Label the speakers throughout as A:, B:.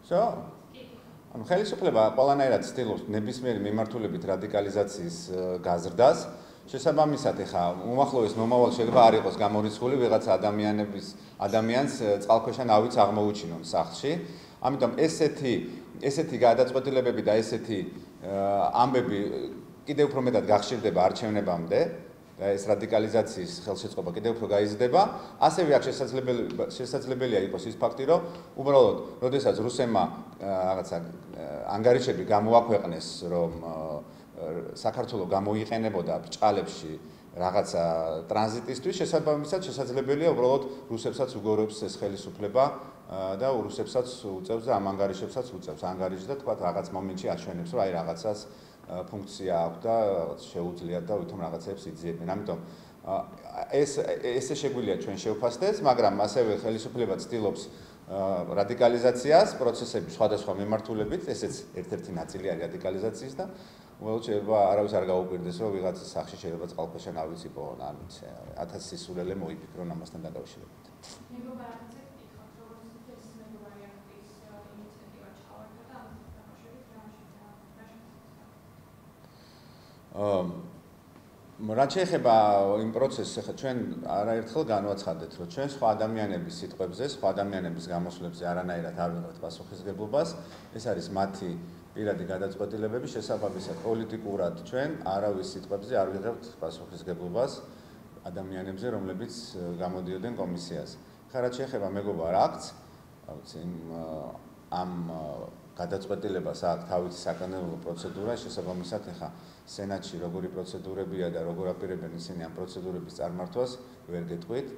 A: Всё? ანუ ხელისუფლება ყველანაირად ცდილობს ნებისმიერი მიმართულებით რადიკალიზაციის გაზრდას. შესაბამისად, ეხა უმახლოეს მომავალ შეიძლება არ იყოს გამორიცხული ვიღაცა ადამიანს წყალქვეშა ნავით აღმოუჩინონ სახლში. ამიტომ ესეთი გადაწყვეტილებები და ესეთი ამბები კიდევ უფრო მეტად გახშირდება არჩევნებამდე და ეს რადიკალიზაციის ხელშეწყობა კიდევ უფრო გაიზრდება. ასევე აქ შესაძლებელია იყოს ის ფაქტი, რომ უბრალოდ, როდესაც რუსებმა რაღაცა ანგარიშები გამოაქვეყნეს, რომ საქართველოს გამოიყენებოდა ბრჭყალებში რაღაცა ტრანზიტისთვის, შესაბამისად შესაძლებელია უბრალოდ რუსებსაც უგორებს ეს ხელისუფლება და რუსებსაც უწევს და ამ ანგარიშებსაც უწევს ანგარიშს და თქვა რაღაც მომენტში აჩვენებს, რომ აი რაღაცას ფუნქცია აქვს და შეუძლიათ და ვითომ რაღაცებს იძიებენ. ამიტომ ესე შეგვიძლია ჩვენ შევფასდეს, მაგრამ ასევე ხელისუფლება ცდილობს რადიკალიზაციას, პროცესების სხვადასხვა მიმართულებით, ესეც ერთ-ერთი ნაწილი არის რადიკალიზაციის და უბრალოდ შეიძლება არავის არ გაუკვირდეს, რომ ვიღაცის სახში შეიძლება წყალქვეშა ნავიც იპოვონ, ან 1000 სისულელე მოიფიქრონ ამასთან დაკავშირებით. რაც შეეხება იმ პროცესს, ახლა ჩვენ არაერთხელ განვაცხადეთ, რომ ჩვენ სხვა ადამიანების სიტყვებზე, სხვა ადამიანების გამოსვლებზე არანაირად არ ვიღებთ პასუხისგებლობას. ეს არის მათი პირადი გადაწყვეტილებები, შესაბამისად პოლიტიკურად ჩვენ არავის სიტყვებზე არ ვიღებთ პასუხისგებლობას ადამიანებზე, რომლებიც გამოდიოდნენ კომისიაზე. ხა რაც შეეხება მეგობარ აქტს, ამ გადაწყვეტილებას აქვს თავისი საკანონმდებლო პროცედურა, შესაბამისად ახლა სენატში როგორი პროცედურებია და როგორ აპირებენ ისინი ამ პროცედურების წარმართვას ვერ გეტყვით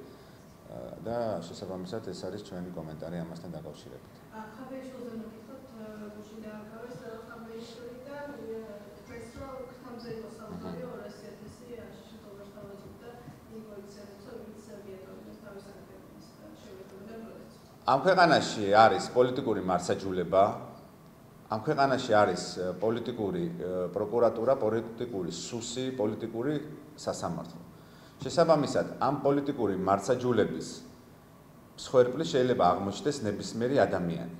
A: და შესაბამისად ეს არის ჩვენი კომენტარი ამასთან დაკავშირებით.
B: ხაბეიშვილზე მოგიხოთ გუშინ დააკავეს და ხაბეიშვილიდან პრესრო ხამზე იყო საუბარი 200.000 შეხედულებას თავაზობდა იმ პოლიციასთან ვინც მიეკავებინეს თავის საკითხებს შევეცდოდნენ პროცესს.
A: ამ ქვეყანაში არის პოლიტიკური მარსაჯულება, ამ ქვეყანაში არის პოლიტიკური პროკურატურა, პოლიტიკური სუსი, პოლიტიკური სასამართლო. შესაბამისად, ამ პოლიტიკური მარსაჯულების მსხვერპლი შეიძლება აღმოჩნდეს ნებისმიერი ადამიანი.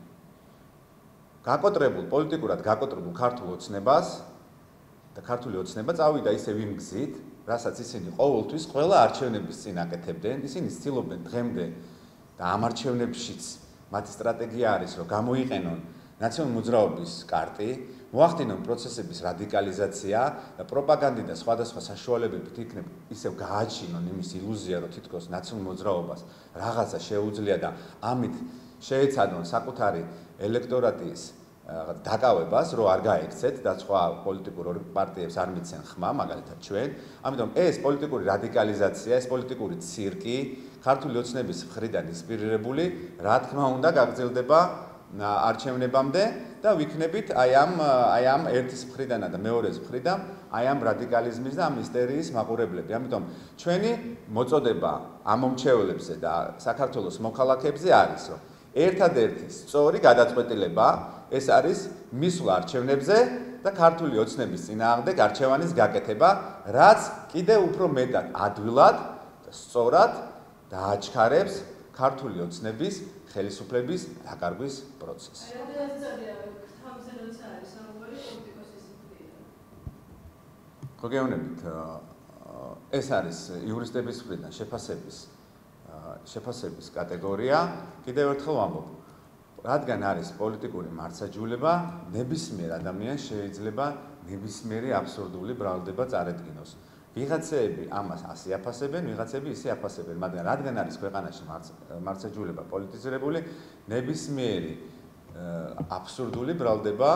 A: პოლიტიკურად გაკოტრებულ ქართულ ოცნებას და ქართული ოცნება წავიდა ისევ იმ გზით, რასაც ისინი ყოველთვის ყველა არჩევნების წინ აკეთებდნენ, ისინი ცდილობდნენ დღემდე და ამ არჩევნებშიც მათი სტრატეგია არის, რომ გამოიყენონ ნაციონალური მოძრაობის კარტი, მოახდინონ პროცესების რადიკალიზაცია და პროპაგანდი და სხვადასხვა საშუალებებით იქნებ ისევ გააჩინონ იმის ილუზია, რომ თითქოს ნაციონალურ მოძრაობას რაღაცა შეუძლია და ამით შეეცადონ საკუთარი ელექტორატის დაკავებას, რომ არ გაექცეთ და სხვა პოლიტიკურ პარტიებს არ მიცენ ხმა, მაგალითად ჩვენ. ამიტომ ეს პოლიტიკური რადიკალიზაცია, ეს პოლიტიკური ცირკი ქართული ოცნების მხრიდან ინსპირირებული, რა თქმა უნდა, გაგრძელდება არჩევნებამდე და ვიქნებით აი ამ ერთის მხრიდან და მეორეს მხრიდან აი ამ რადიკალიზმის და ამ ისტერიის მაყურებლები. ამიტომ ჩვენი მოწოდება ამომრჩევლებზე და საქართველოს მოქალაქეებზე არის, რომ ერთადერთი სწორი გადაწყვეტილება ეს არის მისვლა არჩევნებზე და ქართული ოცნების წინააღმდეგ არჩევანის გაკეთება, რაც კიდევ უფრო მეტად ადვილად და სწორად დააჩქარებს ქართული ოცნების ხელისუფლების დაკარგვის პროცესს. გოგეუნებით ეს არის იურისტების მხრიდან შეფასების კატეგორია. კიდევ ერთხელ ვამბობ, რადგან არის პოლიტიკური მარსაჯულება, ნებისმიერ ადამიანს შეიძლება ნებისმიერი აბსურდული ბრალდება წარედგინოს. ვიღაცები ამას ასე აფასებენ, ვიღაცები ისე აფასებენ, მაგრამ რადგან არის ქვეყანაში მარსაჯულება პოლიტიზირებული, ნებისმიერი აბსურდული ბრალდება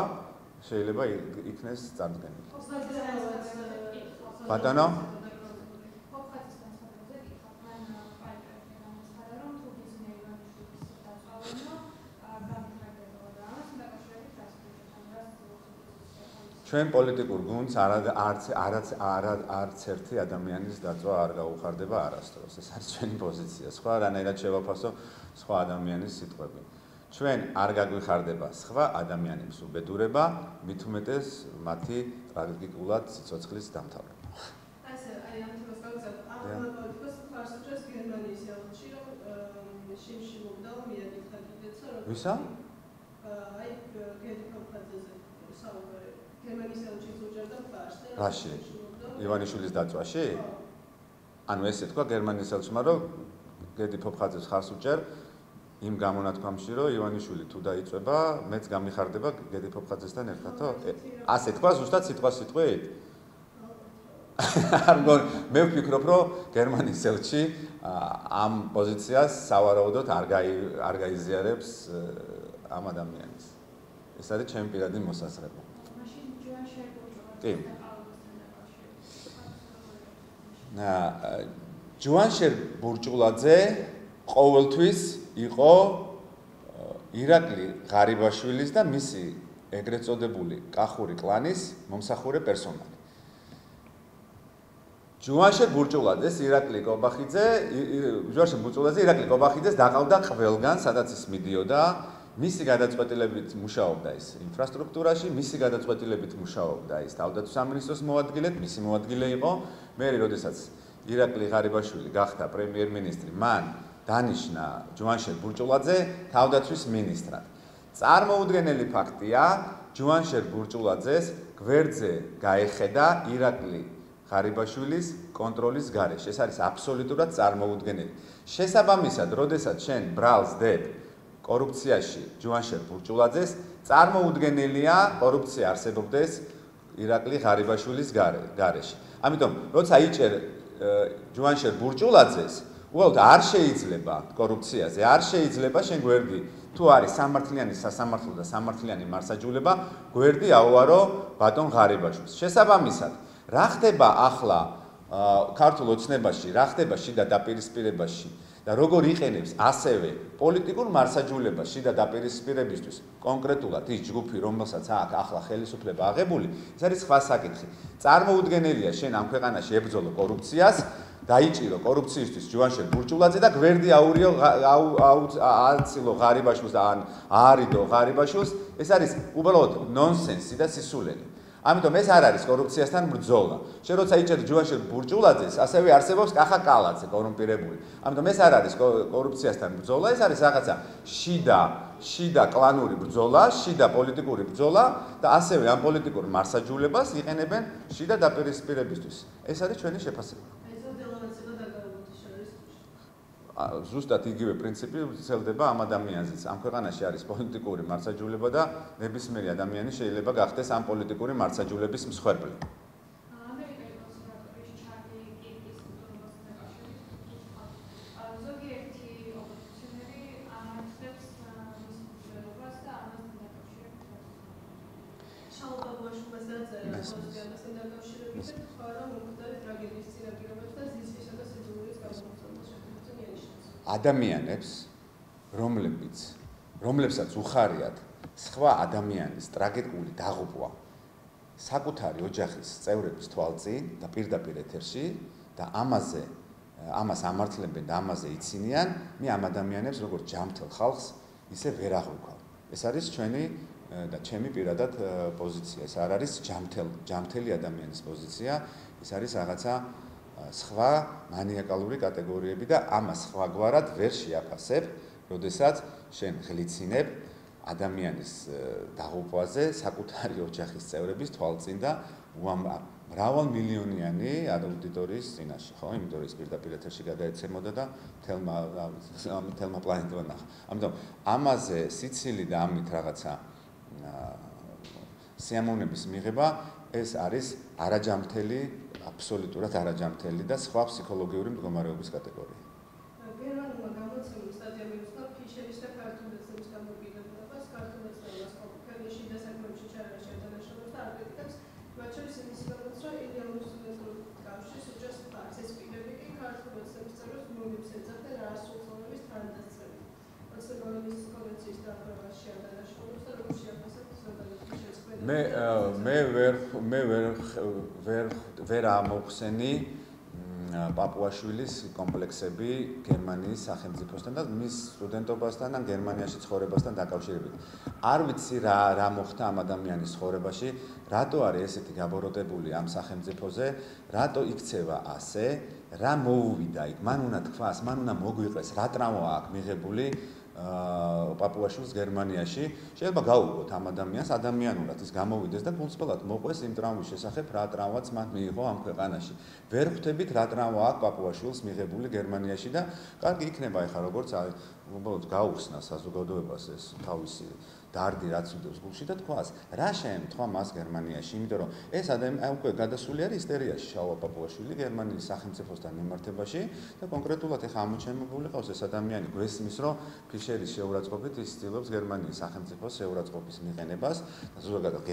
A: შეიძლება იქნეს წარდგენილი. ბატონო? ჩვენ პოლიტიკურ გუნდს არც ერთი ადამიანის დაწვა არ გაუხარდება არასდროს. ეს არის ჩვენი პოზიცია. სხვა რანაირად შევაფასო სხვა ადამიანის სიტყვები. ჩვენ არ გაგვიხარდება სხვა ადამიანების უბედურება, მით უმეტეს მათი ტრაგიკულად სიცოცხლის დამთავრება.
B: ასე აი ამ თემას გავგზავნოთ. ამ პოლიტიკოს ფარსუჩას გერმანიის ელჩი, რომ შიმში მოგდაო მიაკითხა კიდეცა
A: ვისა?
B: აი გედი ფოფაძეზე საუბარი. გერმანიის ელჩის უჯერდა მხარს და
A: რაში? ივანიშვილის დაწვაში? ანუ ესე თქვა გერმანიის ელჩმა, რომ გედი ფოფხაძეს ხარს უჭერ იმ გამონათქვამში, რომ ივანიშვილი თუ დაიწვება, მეც გამიხარდება გედი ფოფხაძესთან ერთადო? ასე თქვა ზუსტად სიტყვით? მე ვფიქრობ, რომ გერმანიის ელჩი ამ პოზიციას სავარაუდოდ არ გაიზიარებს ამ ადამიანს. ეს არის ჩემი პირადი მოსაზრება. კი. ჯუანშერ ბურჭულაძე ყოველთვის იყო ირაკლი ღარიბაშვილის და მისი ეგრეთ წოდებული კახური კლანის მომსახურე პერსონალი. ჯუანშერ ბურჭულაძეს ირაკლი კობახიძეს დაყავდა ყველგან, სადაც ის მიდიოდა, მისი გადაწყვეტილებით მუშაობდა ის ინფრასტრუქტურაში, მისი გადაწყვეტილებით მუშაობდა ის თავდაცვის სამინისტროს მოადგილედ, მისი მოადგილე იყო. მე როდესაც ირაკლი ღარიბაშვილი გახდა პრემიერ-მინისტრი, მან დანიშნა ჯუანშერ ბურჭულაძე თავდაცვის მინისტრად. წარმოუდგენელი ფაქტია, ჯუანშერ ბურჭულაძეს გვერდზე გაეხედა ირაკლი ღარიბაშვილის კონტროლის გარეშე. ეს არის აბსოლუტურად წარმოუდგენელი. შესაბამისად, როდესაც შენ ბრალს დებ კორუფციაში ჯუანშერ ბურჭულაძეს, წარმოუდგენელია კორუფცია არსებობდეს ირაკლი ღარიბაშვილის გარეშე. ამიტომ, როცა იჭერ ჯუანშერ ბურჭულაძეს, უბრალოდ არ შეიძლება კორუფციაზე, არ შეიძლება შენ გვერდი თუ არის სამართლიანი სასამართლო და სამართლიანი მარსაჯულება, გვერდი აუარო ბატონ ღარიბაშვილს. შესაბამისად, რა ხდება ახლა ქართულ ოცნებაში, რა ხდება შიდა დაპირისპირებაში და როგორ იყენებს ასევე პოლიტიკურ მარსაჯულებას შიდა დაპირისპირებისთვის, კონკრეტულად ის ჯგუფი, რომელსაც აქვს ახლა ხელისუფლება აღებული, ეს არის სხვა საკითხი. წარმოუდგენელია შენ ამ ქვეყანაში ებრძოლო კორუფციას, დაიჭირო კორუფციისთვის ჯუანშერ ბურჭულაძე და გვერდი ააცილო ღარიბაშვილს და აარიდო ღარიბაშვილს, ეს არის უბრალოდ ნონსენსი და სისულელი. ამიტომ ეს არ არის კორუფციასთან ბრძოლა. შენ როცა იჭერ ჯუანშერ ბურჭულაძეს, ასევე არსებობს კახა კალაძე კორუმპირებული. ამიტომ ეს არ არის კორუფციასთან ბრძოლა, ეს არის რაღაცა შიდა კლანური ბრძოლა, შიდა პოლიტიკური ბრძოლა და ასევე ამ პოლიტიკურ მარსაჯულებას იყენებენ შიდა დაპირისპირებისთვის. ეს არის ჩვენი შეფასება. ზუსტად იგივე პრინციპი ვრცელდება ამ ადამიანზეც. ამ ქვეყანაში არის პოლიტიკური მარსაჯულება და ნებისმიერი ადამიანი შეიძლება გახდეს ამ პოლიტიკური მარსაჯულების მსხვერპლი. ადამიანებს, რომლებსაც უხარიათ სხვა ადამიანის ტრაგედიული დაღუპვა საკუთარი ოჯახის წევრების თვალწინ და პირდაპირ ეთერში და ამას ამართლებენ და ამაზე იცინიან, მე ამ ადამიანებს როგორც ჯამთელ ხალხს ისე ვერ აღვიქვავ. ეს არის ჩვენი და ჩემი პირადად პოზიცია. ეს არ არის ჯამთელი ადამიანის პოზიცია, ეს არის რაღაცა სხვა მანიაკალური კატეგორიები და ამას სხვაგვარად ვერ შეაფასებ, როდესაც შენ ღლიცინებ ადამიანის დაღუპვაზე საკუთარი ოჯახის წევრების თვალწინ და მრავალმილიონიანი აუდიტორიის წინაშე, ხო? იმიტომ რომ ის პირდაპირ ეთერში გადაეცემოდა და თელმა პლანეტამ ნახა. ამიტომ ამაზე სიცილი და ამით რაღაცა სიამოვნების მიღება ეს არის არაჯამთელი, აბსოლუტურად არაჯამთელი და სხვა ფსიქოლოგიური მდგომარეობის კატეგორია.
B: გერმანულმა გამოცემულ სტატიამ მიუძღვნა ფიშერის და ქართულ ეცნების დამოკიდებულებას, ქართულ ეცნებას ყოფილი დასაქმებში ჩაერაშა თანაშრომებს და აკრიტიკებს, მათ შორის იმის გამოს, რომ იდეალური სტუდენტური კავშირის უჯრას ფარს ეს პირები კი ქართულ ეცნების წევრებს მოგებს ეძახდნენ არასრულწლოვანების თანდასწრებით. ოცნებოვნების კონვენციის დაფარვაში თანაშრომებს და როგორ შეაფასებთ
A: მე ვერ ამოვხსენი პაპუაშვილის კომპლექსები გერმანიის სახელმწიფოსთან და მის სტუდენტობასთან და გერმანიაში ცხოვრებასთან დაკავშირებით. არ ვიცი რა მოხდა ამ ადამიანის ცხოვრებაში, რატო არის ესეთი გაბოროტებული ამ სახელმწიფოზე, რატო იქცევა ასე, რა მოუვიდა იქ, მან უნდა თქვას, მან უნდა მოგვიყეს, რა ტრავმა აქვს მიღებული, პაპუაშვილს გერმანიაში. შეიძლება გაუგოთ ამ ადამიანს ადამიანურად ის გამოვიდეს და გულწრფელად მოყვეს იმ ტრამვის შესახებ, რა ტრამვაც მან მიიღო ამ ქვეყანაში. ვერ ხვდებით რა ტრამვა აქვს პაპუაშვილს მიღებული გერმანიაში და კარგი იქნება ეხლა როგორც უბრალოდ გაუხსნა საზოგადოებას ეს თავისი დარდი რაც უდევს გულში და თქვას რა შეემთხვა მას გერმანიაში, იმიტომ რომ ეს ადამიანი უკვე გადასული არის ისტერიაში შავა პაპუაშვილი გერმანიის სახელმწიფოსთან მიმართებაში და კონკრეტულად ეხლა ამოჩენებული ყავს ეს ადამიანი გვესმის რომ ფიშერის შეურაცხყოფით ის ცდილობს გერმანიის სახელმწიფოს შეურაცხყოფის მიყენებას და ზოგადად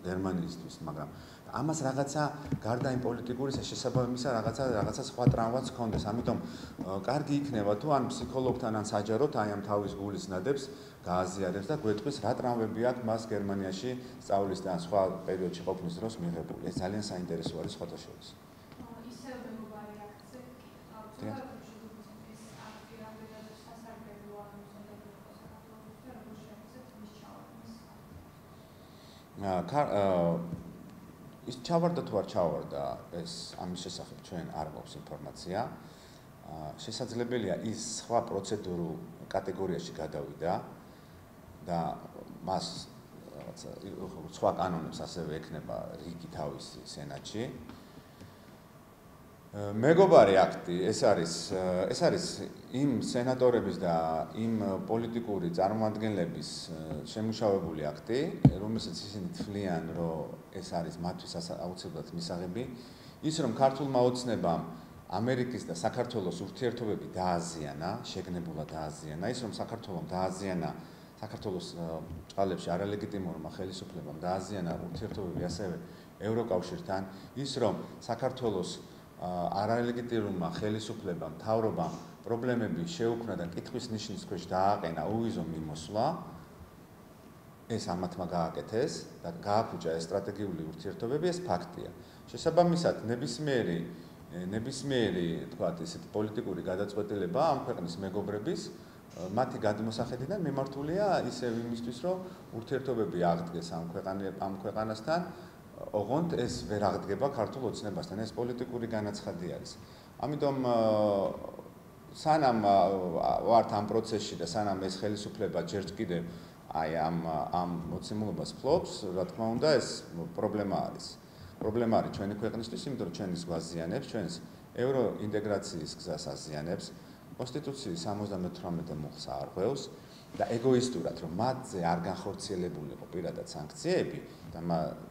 A: გერმანიისთვის, მაგრამ ამას რაღაცა გარდა იმ პოლიტიკური შესაბამისა რაღაცა სხვა ტრამვაც ჰქონდეს, ამიტომ კარგი იქნება თუ ან ფსიქოლოგთან ან საჯაროდ აი ამ თავის გულის ნადებს გააზიარებს და გვეტყვის რა ტრამვები აქვს მას გერმანიაში სწავლის და სხვა პერიოდში ყოფნის დროს მიღებული. ეს ძალიან საინტერესო არის სხვათა შორის.
B: ისევ მეგობარი აქცე გკითხავთ და ეს აქტივადად სასარგებლო არის საქართველოს და როგორ შეეცეთ მის ჩავარდნას. ის ჩავარდა თუ არ ჩავარდა ეს ამის შესახებ ჩვენ არ გვაქვს ინფორმაცია. შესაძლებელია ის სხვა პროცედურულ კატეგორიაში გადავიდა და მას სხვა კანონებს ასევე ექნება რიგი თავისი სენატში. მეგობარი აქტი ეს არის იმ სენატორების და იმ პოლიტიკური წარმომადგენლების შემუშავებული აქტი, რომელსაც ისინი თვლიან, რომ ეს არის მათთვის აუცილებლად მისაღები, ის რომ ქართულმა ოცნებამ ამერიკის და საქართველოს ურთიერთობები დააზიანა, შეგნებულად დააზიანა, ის რომ საქართველოს დააზიანა საქართველოს ჭყალებში არალეგიტიმურმა ხელისუფლებამ დააზიანა ურთიერთობები ასევე ევროკავშირთან, ის რომ საქართველოს არალეგიტიმურმა ხელისუფლებამ, მთავრობამ პრობლემები შეუქმნა და კითხვის ნიშნის ქვეშ დააყენა უვიზო მიმოსვლა, ეს ამათმა გააკეთეს და გააფუჭა ეს სტრატეგიული ურთიერთობები, ეს ფაქტია. შესაბამისად, ნებისმიერი, თქვათ, ესეთი პოლიტიკური გადაწყვეტილება ამ ქვეყნის მეგობრების მათი გადმოსახედიდან მიმართულია ისევ იმისთვის, რომ ურთიერთობები აღდგეს ამ ქვეყანასთან, ოღონდ ეს ვერ აღდგება ქართულ ოცნებასთან, ეს პოლიტიკური განაცხადი არის. ამიტომ სანამ ვართ ამ პროცესში და სანამ ეს ხელისუფლება ჯერ კიდევ აი ამ მოცემულობას ფლობს, რა თქმა უნდა, ეს პრობლემა არის. პრობლემა არის ჩვენი ქვეყნისთვის, იმიტომ რომ ჩვენ ის გვაზიანებს, ჩვენს ევროინტეგრაციის გზას აზიანებს, კონსტიტუციის 78 მუხლს არღვევს და ეგოისტურად რომ მათზე არ განხორციელებულიყო პირადად სანქციები და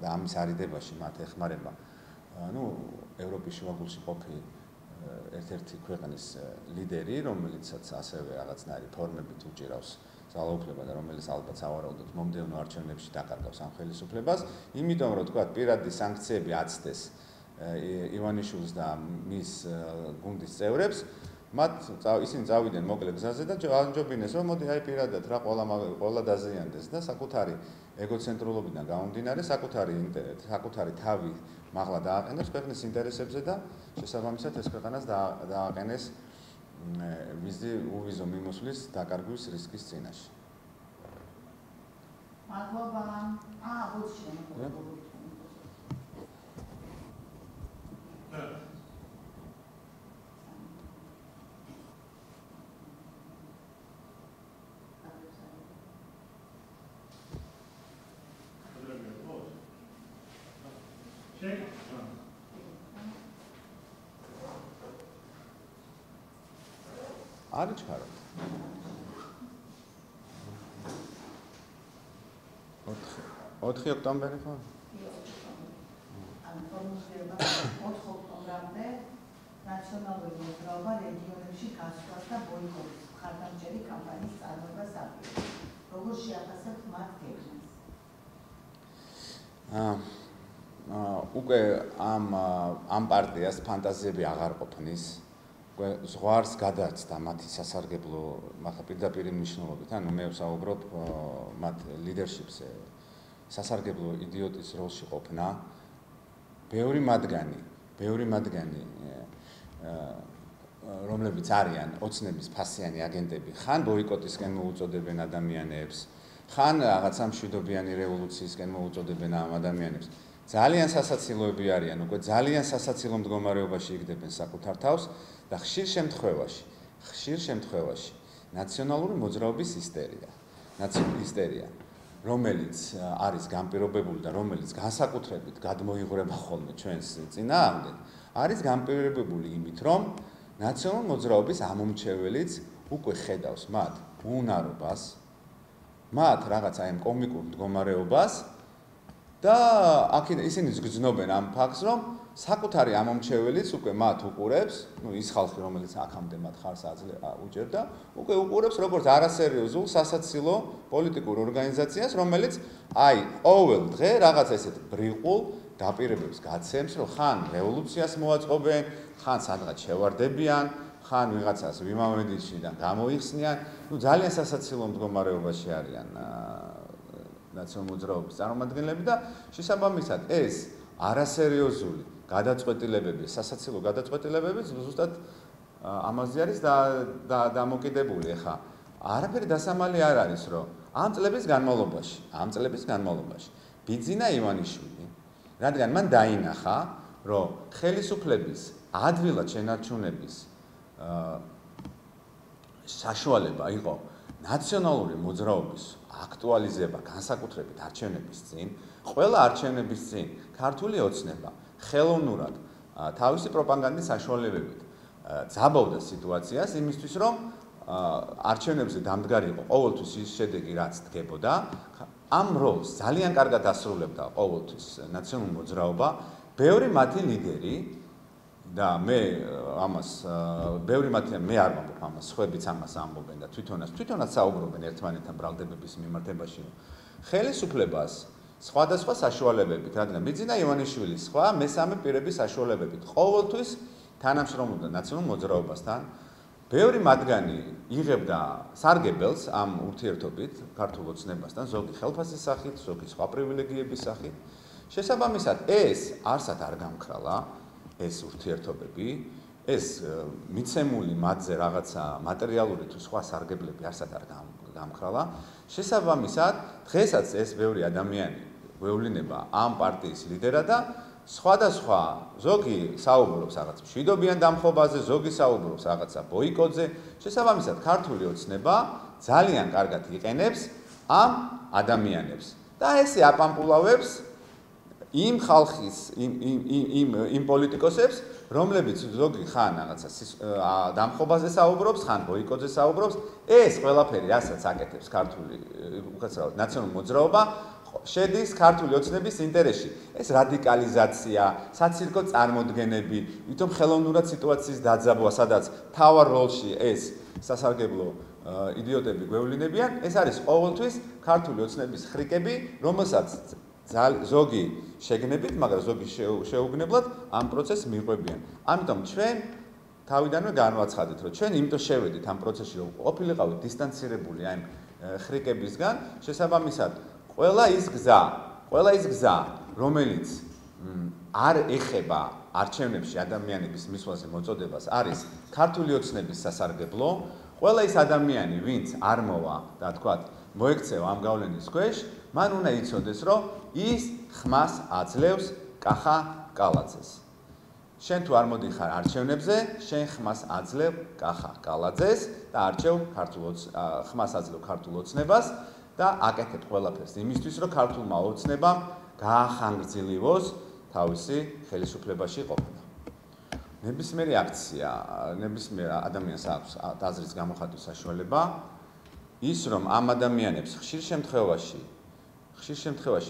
B: ამის არიდებაში მათ ეხმარება ევროპის შუაგულში ყოფილი ერთ-ერთი ქვეყნის ლიდერი, რომელიცაც ასევე რაღაცნაირი ფორმებით უჭირავს ძალაუფლება და რომელიც ალბათ სავარაუდოდ მომდევნო არჩევნებში დაკარგავს ამ ხელისუფლებას, იმიტომ რომ თქვა პირადი სანქციები აცდეს ივანიშვილს და მის გუნდის წევრებს, ისინი წავიდნენ მოკლე გზაზე და ამჯობინეს რომ მოდი აი პირადად რა ყველა დაზიანდეს და საკუთარი ეგოცენტრულობიდან გამომდინარე საკუთარი თავი მაღლა დააყენებს ქვეყნის ინტერესებზე და შესაბამისად ეს ქვეყანას დააყენეს უვიზო მიმოსვლის დაკარგვის რისკის წინაშე.
C: მადლობა.
A: არის ჩქარო. 4 ოქტომბერი ხო?
C: ან პრომოცირება 4 ოქტომბრამდე ნაციონალური მოძრაობა რეგიონებში გასვლას და ბოიკოტის მხარდამჭერი კამპანიის წარმოებას აპირებს. როგორ შეაფასებთ მათ გეგმას?
A: უკვე ამ პარტიას ფანტაზიები აღარ ყოფნის. ზღვარს გადარჩდა მათი სასარგებლო პირდაპირ მნიშვნელობით, ანუ მე ვსაუბრობ მათ ლიდერშიპზე სასარგებლო იდიოტის როლში ყოფნა. ბევრი მათგანი, რომლებიც არიან ოცნების ფასიანი აგენტები, ხან ბოიკოტისკენ მოუწოდებენ ადამიანებს, ხან რაღაცა მშვიდობიანი რევოლუციისკენ მოუწოდებენ ამ ადამიანებს. ძალიან სასაცილოები არიან, უკვე ძალიან სასაცილო მდგომარეობაში იგდებენ საკუთარ თავს და ხშირ შემთხვევაში ნაციონალური მოძრაობის ისტერია, რომელიც არის განპირობებული და რომელიც განსაკუთრებით გადმოიღრება ხოლმე ჩვენს წინააღმდეგ, არის განპირობებული იმით, რომ ნაციონალური მოძრაობის ამომრჩეველიც უკვე ხედავს მათ უნარობას, მათ რაღაც აი ამ კომიკურ მდგომარეობას და ისინი გრძნობენ ამ ფაქტს, რომ საკუთარი ამომრჩეველიც უკვე მათ უყურებს, ის ხალხი, რომელიც აქამდე მათ ხარს უჭერდა, უკვე უყურებს როგორც არასერიოზულ სასაცილო პოლიტიკურ ორგანიზაციას, რომელიც აი ყოველ დღე რაღაც ესეთ ბრიყულ დაპირებებს გაცემს, რომ ხან რევოლუციას მოაწყობენ, ხან სადღაც შევარდებიან, ხან ვიღაცას ვიმამედიშიდან გამოიხსნიან, ძალიან სასაცილო მდგომარეობაში არიან ნაციონალური მოძრაობის წარმომადგენლები და შესაბამისად ეს არასერიოზული გადაწყვეტილებები, სასაცილო გადაწყვეტილებები ზუსტად ამაზე არის დამოკიდებული. ეხა არაფერი დასამალი არ არის, რომ ამ წლების განმავლობაში ბიძინა ივანიშვილი, რადგან მან დაინახა, რომ ხელისუფლების ადვილად შენარჩუნების საშუალება იყო ნაციონალური მოძრაობის აქტუალიზება განსაკუთრებით არჩევნების წინ, ყველა არჩევნების წინ ქართული ოცნება ხელოვნურად თავისი პროპაგანდის საშუალებებით ძაბავდა სიტუაციას იმისთვის, რომ არჩევნებზე დამდგარი იყო ყოველთვის ის შედეგი, რაც დგებოდა. ამ როლს ძალიან კარგად ასრულებდა ყოველთვის ნაციონალური მოძრაობა, ბევრი მათი ლიდერი და მე არ ვამბობ ამას, სხვაებიც ამას ამბობენ და თვითონაც საუბრობენ ერთმანეთთან ბრალდებების მიმართებაში, რომ ხელისუფლებას სხვადასხვა საშუალებებით, რადგან ბიძინა ივანიშვილის სხვა მესამე პირების საშუალებებით ყოველთვის თანამშრომლობდა ნაციონალურ მოძრაობასთან. ბევრი მათგანი იღებდა სარგებელს ამ ურთიერთობით ქართულ ოცნებასთან, ზოგი ხელფასის სახით, ზოგი სხვა პრივილეგიების სახით. შესაბამისად, ეს არსად არ გამქრალა, ეს ურთიერთობები, ეს მიცემული მათზე რაღაცა მატერიალური თუ სხვა სარგებლები არსად არ გამქრალა. შესაბამისად, დღესაც ეს ბევრი ადამიანი გვევლინება ამ პარტიის ლიდერად და სხვადასხვა ზოგი საუბრობს რაღაც მშვიდობიან დამხობაზე, ზოგი საუბრობს რაღაცა ბოიკოტზე. შესაბამისად, ქართული ოცნება ძალიან კარგად იყენებს ამ ადამიანებს და ესე აპამპულავებს იმ ხალხის, იმ პოლიტიკოსებს, რომლებიც ზოგი ხან რაღაცა დამხობაზე საუბრობს, ხან ბოიკოტზე საუბრობს. ეს ყველაფერი, რასაც აკეთებს ქართული უკაცრავად ნაციონალური მოძრაობა, შედის ქართული ოცნების ინტერესში. ეს რადიკალიზაცია, საცირკო წარმოდგენები, ვითომ ხელოვნურად სიტუაციის დაძაბვა, სადაც მთავარ როლში ეს სასარგებლო იდიოტები გვევლინებიან, ეს არის ყოველთვის ქართული ოცნების ხრიკები, რომელსაც ზოგი შეგნებით, მაგრამ ზოგი შეუგნებლად ამ პროცესს მიყვებიან. ამიტომ ჩვენ თავიდანვე განვაცხადეთ, რომ ჩვენ იმიტომ შევედით ამ პროცესში, რომ ყოფილიყავით დისტანცირებული ამ ხრიკებისგან, შესაბამისად ყველა ის გზა, რომელიც არ ეხება არჩევნებში ადამიანების მისვლაზე მოწოდებას, არის ქართული ოცნების სასარგებლო. ყველა ის ადამიანი, ვინც არ მოვა და თქვათ, მოექცევა ამ გავლენის ქვეშ, მან უნდა იცოდეს, რომ ის ხმას აძლევს კახა კალაძეს. შენ თუ არ მოდიხარ არჩევნებზე, შენ ხმას აძლევ კახა კალაძეს და ხმას აძლევ ქართულ ოცნებას და აკეთებ ყველაფერს იმისთვის, რომ ქართულმა ოცნებამ გაახანგრძილივოს თავისი ხელისუფლებაში ყოფნა. ნებისმიერი აქცია, ნებისმიერ ადამიანს აქვს აზრის გამოხატვის საშუალება, ის რომ ამ ადამიანებს ხშირ შემთხვევაში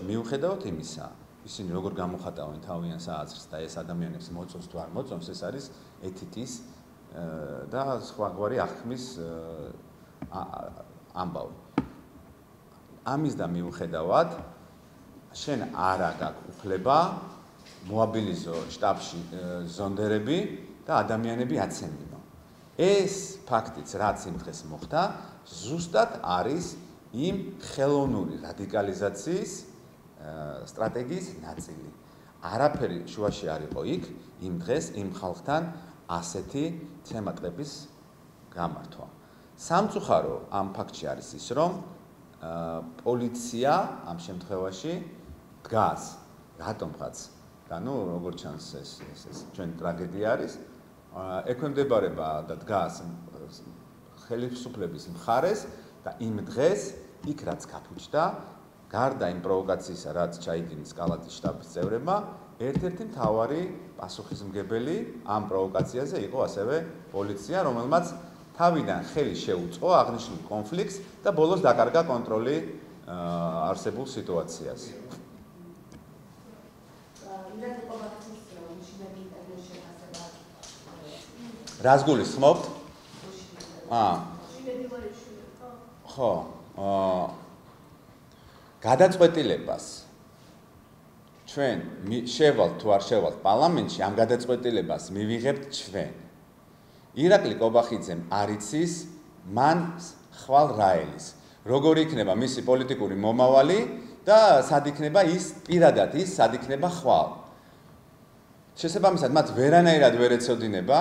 A: მიუხედავად იმისა, ისინი როგორ გამოხატავენ თავიანს აზრს და ეს ადამიანებს მოწონს თუ არ მოწონს, ეს არის ეთიკის და სხვაგვარი აღქმის ამბავი. ამის და მიუხედავად შენ არა გაქვს უფლება მოაბილიზო შტაბში ზონდერები და ადამიანები აცემბინო. ეს ფაქტიც რაც იმ დღეს მოხდა, ზუსტად არის იმ ხელოვნური რადიკალიზაციის სტრატეგიის ნაწილი. არაფერი შუაში არ იყო იქ იმ დღეს იმ ხალხთან ასეთი თემატყების გამართვა. სამწუხარო ამ ფაქტში არის ის, რომ პოლიცია ამ შემთხვევაში დგას რატომღაც და როგორც ჩანს ეს ჩვენ ტრაგედია არის ექვემდებარება და დგას ხელისუფლების მხარეს და იმ დღეს იქ რაც გაფუჭდა, გარდა იმ პროვოკაციისა, რაც ჩაიდინეს კალათის შტაბის წევრებმა, ერთ-ერთი მთავარი პასუხისმგებელი ამ პროვოკაციაზე იყო ასევე პოლიცია, რომელმაც თავიდან ხელი შეუწყო აღნიშნულ კონფლიქტს და ბოლოს დაკარგა კონტროლი არსებულ სიტუაციას. რას გულისხმობთ? ხო, გადაწყვეტილებას ჩვენ შევალთ თუ არ შევალთ პარლამენტში, ამ გადაწყვეტილებას მივიღებთ ჩვენ. ირაკლი კობახიძემ არ იცის მან ხვალ რაელის. როგორი იქნება მისი პოლიტიკური მომავალი და სად იქნება ის პირადად ის სად იქნება ხვალ. შესაბამისად მათ ვერანაირად ვერ ეცოდინება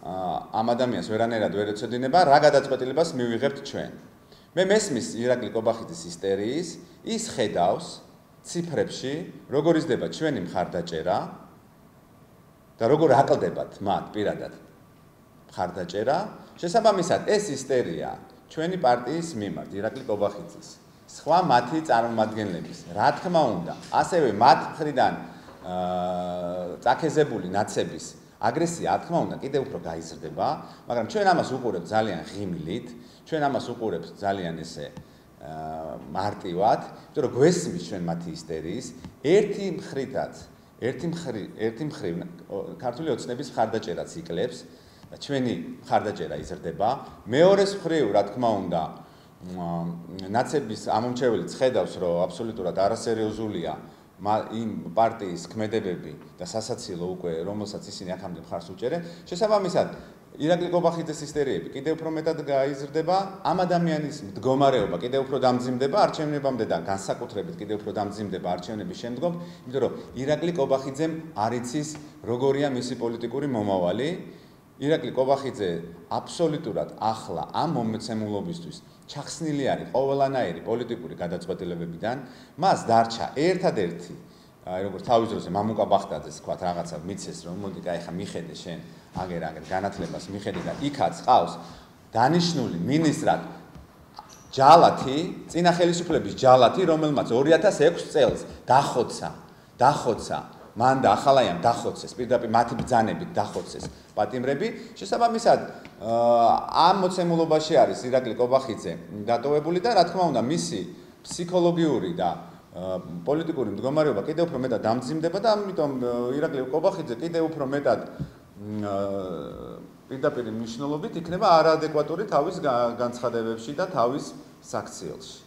A: ამ ადამიანს ვერანაირად ვერ ეცოდინება რა გადაწყვეტილებას მივიღებთ ჩვენ. მე მესმის ირაკლი კობახიძის ისტერიის, ის ხედავს ციფრებში, როგორ იზრდება ჩვენი მხარდაჭერა და როგორ აკლდებათ მათ პირადად მხარდაჭერა. შესაბამისად ეს ისტერია ჩვენი პარტიის მიმართ, ირაკლი კობახიძის, სხვა მათი წარმომადგენლების, რა თქმა უნდა, ასევე მათ მხრიდან წაქეზებული ნაცების აგრესია, რა თქმა უნდა, კიდევ უფრო გაიზრდება, მაგრამ ჩვენ ამას უყურებთ ძალიან ღიმილით, ჩვენ ამას უყურებთ ძალიან ესე მარტივად, იმიტომ რომ გვესმის ჩვენ მათი ისტერიის, ერთი მხრივ ქართული ოცნების მხარდაჭერაც იკლებს და ჩვენი მხარდაჭერა იზრდება. მეორეს მხრივ, რა თქმა უნდა, ნაცების ამომრჩეველი ხედავს, რომ აბსოლუტურად არასერიოზულია იმ პარტიის ქმედებები და სასაცილო უკვე, რომელსაც ისინი აქამდე მხარს უჭერენ. შესაბამისად, ირაკლი კობახიძის ისტერიები კიდევ უფრო მეტად გაიზრდება, ამ ადამიანის მდგომარეობა კიდევ უფრო დამძიმდება არჩევნებამდე და განსაკუთრებით კიდევ უფრო დამძიმდება არჩევნების შემდგომ, იმიტომ რომ ირაკლი კობახიძემ არ იცის როგორია მისი პოლიტიკური მომავალი. ირაკლი კობახიძე აბსოლუტურად ახლა ამ მომცემლობისთვის ჩახსნილი არის ყოველანაირი პოლიტიკური გადაწყვეტილებებიდან. მას დარჩა ერთადერთი, როგორც თავის დროზე მამუკა ბახტაძეს თქვა რაღაცა მიცეს, რომ მოდი, კაი, ხა მიხედე შენ აგერ განათლებას მიხედე და იქაც ყავს დანიშნული მინისტრად ჯალათი, წინა ხელისუფლების ჯალათი, რომელმაც 2006 წელს დახოცა მან და ახალაიამ დახოცეს, პირდაპირ მათი ბრძანებით დახოცეს პატიმრები. შესაბამისად, ამ მოცემულობაში არის ირაკლი კობახიძე დატოვებული და რა თქმა უნდა, მისი ფსიქოლოგიური და პოლიტიკური მდგომარეობა კიდევ უფრო მეტად დამძიმდება და ამიტომ ირაკლი კობახიძე კიდევ უფრო მეტად პირდაპირ მნიშვნელობით იქნება არაადეკვატური თავის განცხადებებში და თავის საქციელში.